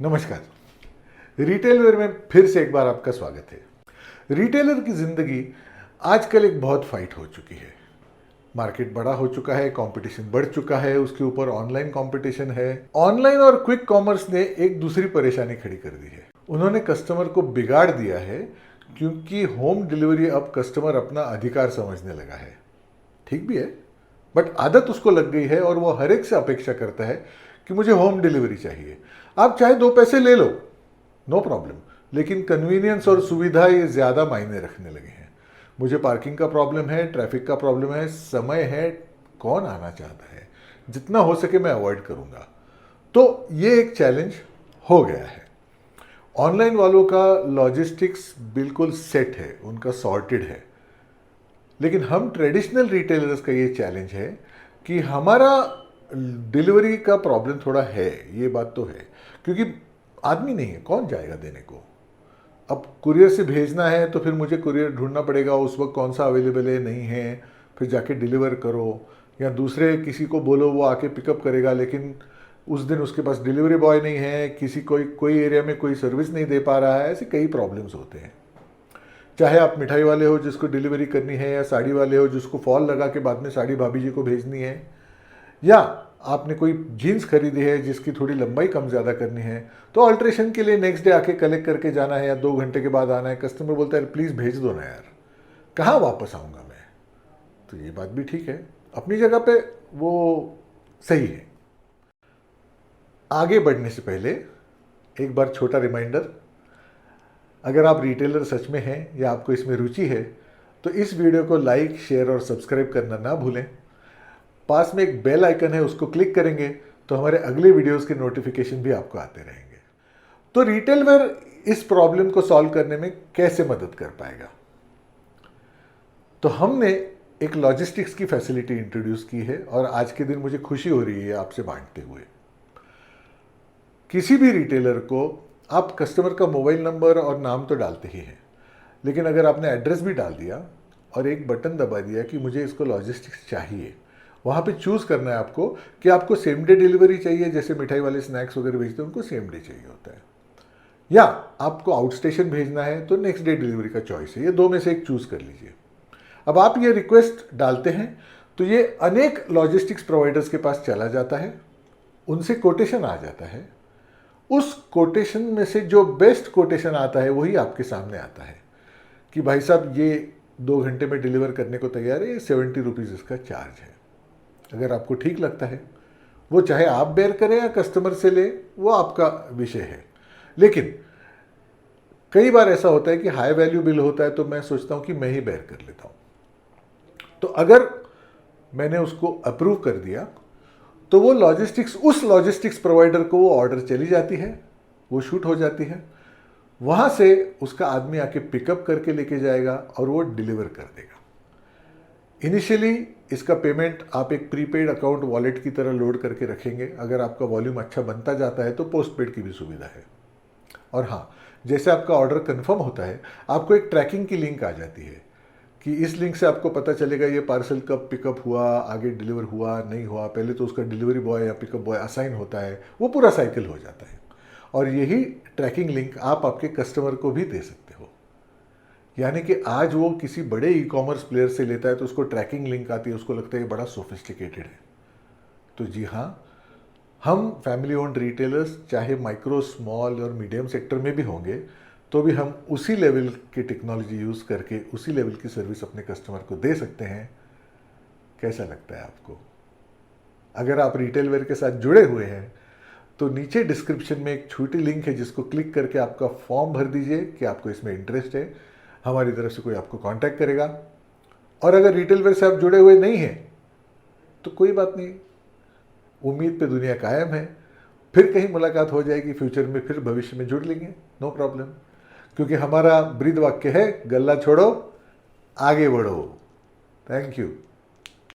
नमस्कार। Retail where में फिर से एक बार आपका स्वागत है। रिटेलर की जिंदगी आजकल एक बहुत फाइट हो चुकी है। मार्केट बड़ा हो चुका है, कंपटीशन बढ़ चुका है, उसके ऊपर ऑनलाइन कंपटीशन है। ऑनलाइन और क्विक कॉमर्स ने एक दूसरी परेशानी खड़ी कर दी है। उन्होंने कस्टमर को बिगाड़ दिया है, क्योंकि होम डिलीवरी अब कस्टमर अपना अधिकार समझने लगा है। ठीक भी है, बट आदत उसको लग गई है और वो हर एक से अपेक्षा करता है कि मुझे होम डिलीवरी चाहिए। आप चाहे 2 पैसे ले लो, नो प्रॉब्लम, लेकिन कन्वीनियंस और सुविधा ये ज़्यादा मायने रखने लगे हैं। मुझे पार्किंग का प्रॉब्लम है, ट्रैफिक का प्रॉब्लम है, समय है, कौन आना चाहता है, जितना हो सके मैं अवॉइड करूंगा। तो ये एक चैलेंज हो गया है। ऑनलाइन वालों का लॉजिस्टिक्स बिल्कुल सेट है, उनका सॉर्टेड है। लेकिन हम ट्रेडिशनल रिटेलर्स का ये चैलेंज है कि हमारा डिलीवरी का प्रॉब्लम थोड़ा है। ये बात तो है, क्योंकि आदमी नहीं है, कौन जाएगा देने को। अब कुरियर से भेजना है तो फिर मुझे कुरियर ढूंढना पड़ेगा, उस वक्त कौन सा अवेलेबल है नहीं है, फिर जाके डिलीवर करो, या दूसरे किसी को बोलो वो आके पिकअप करेगा, लेकिन उस दिन उसके पास डिलीवरी बॉय नहीं है, किसी कोई एरिया में कोई सर्विस नहीं दे पा रहा है। ऐसे कई प्रॉब्लम्स होते हैं। चाहे आप मिठाई वाले हो जिसको डिलीवरी करनी है, या साड़ी वाले हो जिसको फॉल लगा के बाद में साड़ी भाभी जी को भेजनी है, या आपने कोई जीन्स खरीदी है जिसकी थोड़ी लंबाई कम ज़्यादा करनी है, तो अल्ट्रेशन के लिए नेक्स्ट डे आके कलेक्ट करके जाना है, या 2 घंटे के बाद आना है। कस्टमर बोलता है प्लीज़ भेज दो ना यार, कहाँ वापस आऊँगा मैं। तो ये बात भी ठीक है, अपनी जगह पे वो सही है। आगे बढ़ने से पहले एक बार छोटा रिमाइंडर, अगर आप रिटेलर सच में हैं या आपको इसमें रुचि है तो इस वीडियो को लाइक, शेयर और सब्सक्राइब करना ना भूलें। पास में एक बेल आइकन है, उसको क्लिक करेंगे तो हमारे अगले वीडियोस के नोटिफिकेशन भी आपको आते रहेंगे। तो रिटेल वेयर इस प्रॉब्लम को सॉल्व करने में कैसे मदद कर पाएगा? तो हमने एक लॉजिस्टिक्स की फैसिलिटी इंट्रोड्यूस की है, और आज के दिन मुझे खुशी हो रही है आपसे बांटते हुए। किसी भी रिटेलर को आप कस्टमर का मोबाइल नंबर और नाम तो डालते ही हैं, लेकिन अगर आपने एड्रेस भी डाल दिया और एक बटन दबा दिया कि मुझे इसको लॉजिस्टिक्स चाहिए, वहाँ पे चूज़ करना है आपको कि आपको सेम डे डिलीवरी चाहिए, जैसे मिठाई वाले स्नैक्स वगैरह भेजते हैं उनको सेम डे चाहिए होता है, या आपको आउट स्टेशन भेजना है तो नेक्स्ट डे डिलीवरी का चॉइस है। ये 2 में से एक चूज़ कर लीजिए। अब आप ये रिक्वेस्ट डालते हैं तो ये अनेक लॉजिस्टिक्स प्रोवाइडर्स के पास चला जाता है, उनसे कोटेशन आ जाता है। उस कोटेशन में से जो बेस्ट कोटेशन आता है वही आपके सामने आता है कि भाई साहब ये 2 घंटे में डिलीवर करने को तैयार है, 70 रुपीज़ इसका चार्ज है। अगर आपको ठीक लगता है, वो चाहे आप बेयर करें या कस्टमर से ले, वो आपका विषय है। लेकिन कई बार ऐसा होता है कि हाई वैल्यू बिल होता है, तो मैं सोचता हूं कि मैं ही बेयर कर लेता हूं। तो अगर मैंने उसको अप्रूव कर दिया तो वो उस लॉजिस्टिक्स प्रोवाइडर को वो ऑर्डर चली जाती है, वो शूट हो जाती है, वहां से उसका आदमी आके पिकअप करके लेके जाएगा और वो डिलीवर कर देगा। इनिशियली इसका पेमेंट आप एक प्रीपेड अकाउंट वॉलेट की तरह लोड करके रखेंगे। अगर आपका वॉल्यूम अच्छा बनता जाता है तो पोस्टपेड की भी सुविधा है। और हाँ, जैसे आपका ऑर्डर कंफर्म होता है, आपको एक ट्रैकिंग की लिंक आ जाती है कि इस लिंक से आपको पता चलेगा ये पार्सल कब पिकअप हुआ, आगे डिलीवर हुआ नहीं हुआ। पहले तो उसका डिलीवरी बॉय या पिकअप बॉय असाइन होता है, वो पूरा साइकिल हो जाता है। और यही ट्रैकिंग लिंक आप आपके कस्टमर को भी दे सकते हो। यानी कि आज वो किसी बड़े ई कॉमर्स प्लेयर से लेता है तो उसको ट्रैकिंग लिंक आती है, उसको लगता है ये बड़ा सोफिस्टिकेटेड है। तो जी हाँ, हम फैमिली ओन्ड रिटेलर्स चाहे माइक्रो, स्मॉल और मीडियम सेक्टर में भी होंगे, तो भी हम उसी लेवल की टेक्नोलॉजी यूज़ करके उसी लेवल की सर्विस अपने कस्टमर को दे सकते हैं। कैसा लगता है आपको? अगर आप रिटेल वेयर के साथ जुड़े हुए हैं तो नीचे डिस्क्रिप्शन में एक छोटी लिंक है, जिसको क्लिक करके आपका फॉर्म भर दीजिए कि आपको इसमें इंटरेस्ट है। हमारी तरफ से कोई आपको कांटेक्ट करेगा। और अगर रिटेल वेयर से आप जुड़े हुए नहीं हैं तो कोई बात नहीं, उम्मीद पे दुनिया कायम है। फिर कहीं मुलाकात हो जाएगी फ्यूचर में, फिर भविष्य में जुड़ लेंगे, नो प्रॉब्लम। क्योंकि हमारा ब्रीद वाक्य है, गल्ला छोड़ो आगे बढ़ो। Thank you.